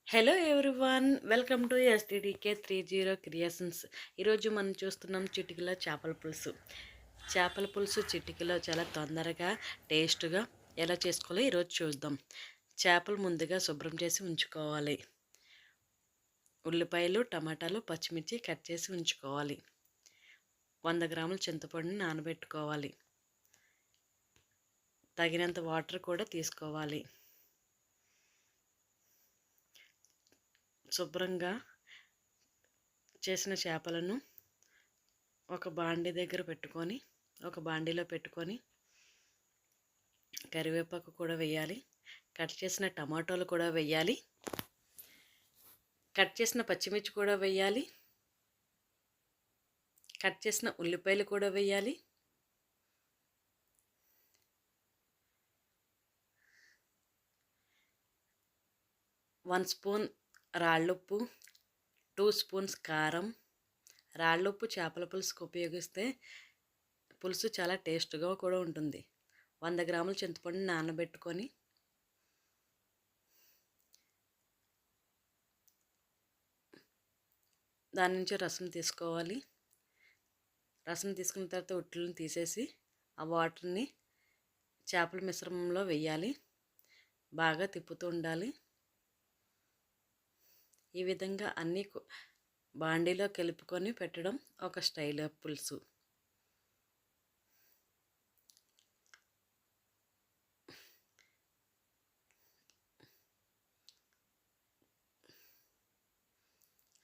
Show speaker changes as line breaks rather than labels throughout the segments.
Hello everyone, welcome to STDK 30 Creations. ఈరోజు మనం చూస్తున్నాం చిటికలో చేపల పులుసు. చేపల పులుసు చిటికలో చాలా తొందరగా టేస్ట్గా ఎలా చేసుకోవాలో ఈరోజు చూద్దాం. చేపలు ముందుగా శుభ్రం చేసి ఉంచుకోవాలి. ఉల్లిపాయలు, టమాటాలు, పచ్చిమిర్చి కట్ చేసి ఉంచుకోవాలి. 100 గ్రాముల చింతపండుని నానబెట్టుకోవాలి. తగినంత వాటర్ కూడా తీసుకోవాలి. శుభ్రంగా చేసిన చేపలను ఒక బాండీలో పెట్టుకొని కరివేపాకు కూడా వేయాలి. కట్ చేసిన టమాటోలు కూడా వేయాలి. కట్ చేసిన పచ్చిమిర్చి కూడా వేయాలి. కట్ చేసిన ఉల్లిపాయలు కూడా వేయాలి. వన్ స్పూన్ రాళ్ళుప్పు, 2 స్పూన్స్ కారం. రాళ్ళుప్పు చేపల పులుసుకు ఉపయోగిస్తే పులుసు చాలా టేస్ట్గా కూడా ఉంటుంది. 100 గ్రాముల చింతపండు నానబెట్టుకొని దాని నుంచి రసం తీసుకోవాలి. రసం తీసుకున్న తర్వాత ఉట్లను తీసేసి ఆ వాటర్ని చేపల మిశ్రమంలో వేయాలి. బాగా తిప్పుతూ ఉండాలి. ఈ విధంగా అన్నీ బాండీలో కలుపుకొని పెట్టడం ఒక స్టైల్ ఆఫ్ పులుసు.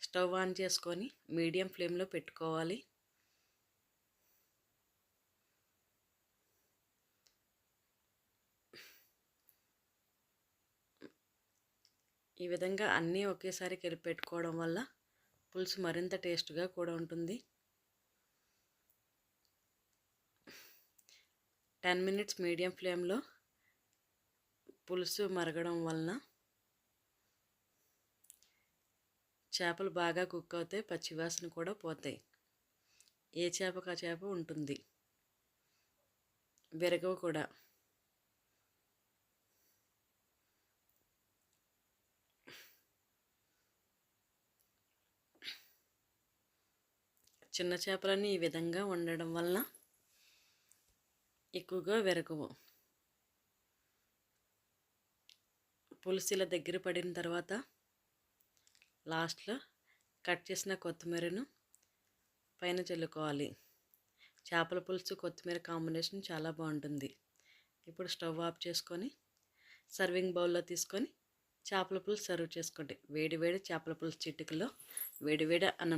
స్టవ్ ఆన్ చేసుకొని మీడియం ఫ్లేమ్లో పెట్టుకోవాలి. ఈ విధంగా అన్నీ ఒకేసారి కలిపి పెట్టుకోవడం వల్ల పులుసు మరింత టేస్ట్గా కూడా ఉంటుంది. 10 మినిట్స్ మీడియం ఫ్లేమ్లో పులుసు మరగడం వలన చేపలు బాగా కుక్ అవుతాయి. పచ్చివాసన కూడా పోతాయి. ఏ చేపకు ఆ చేప ఉంటుంది. విరగవు కూడా. చిన్న చేపలని ఈ విధంగా వండడం వలన ఎక్కువగా విరగవు. పులుసు ఇలా దగ్గర పడిన తర్వాత లాస్ట్లో కట్ చేసిన కొత్తిమీరను పైన చల్లుకోవాలి. చేపల పులుసు కొత్తిమీర కాంబినేషన్ చాలా బాగుంటుంది. ఇప్పుడు స్టవ్ ఆఫ్ చేసుకొని సర్వింగ్ బౌల్లో తీసుకొని చేపల పులుసు సర్వ్ చేసుకోండి. వేడి వేడి చేపల పులుసు చిటికలో వేడి వేడి అన్నం